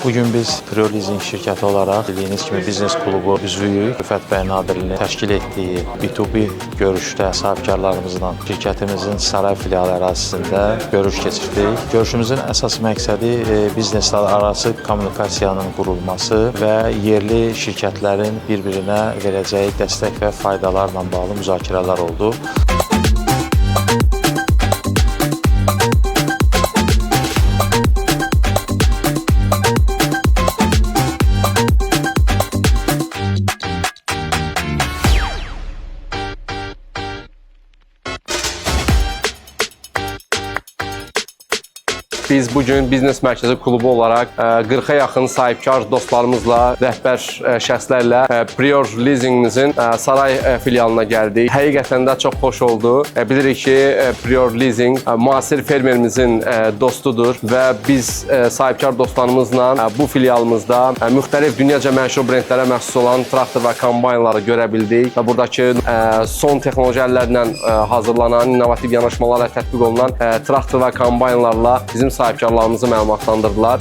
Bugün biz Prior Leasing şirkəti olaraq bildiyiniz kimi biznes klubu üzvüyük. Rüfət bəy Nadirlinin təşkil etdiyi B2B görüşdə sahibkarlarımızla şirkətimizin saray filialı ərazisində görüş keçirdik. Görüşümüzün əsas məqsədi bizneslər arası kommunikasiyanın qurulması və yerli şirkətlərin bir-birinə verəcəyi dəstək və faydalarla bağlı müzakirələr oldu. Biz bugün biznes mərkəzi klubu olaraq 40-a yaxın sahibkar dostlarımızla, rəhbər şəxslərlə Prior Leasingimizin saray filialına gəldik. Həqiqətən də çox xoş oldu. Bilirik ki, Prior Leasing müasir fermerimizin dostudur və biz sahibkar dostlarımızla bu filialımızda müxtəlif dünyaca məşhur brendlərə məxsus olan traktor və kombaynları görə bildik və buradakı son texnoloji əllərlə hazırlanan, innovativ yanaşmalarla tətbiq olunan traktor və kombaynlarla bizim sahibkarlarımızı məlumatlandırdılar.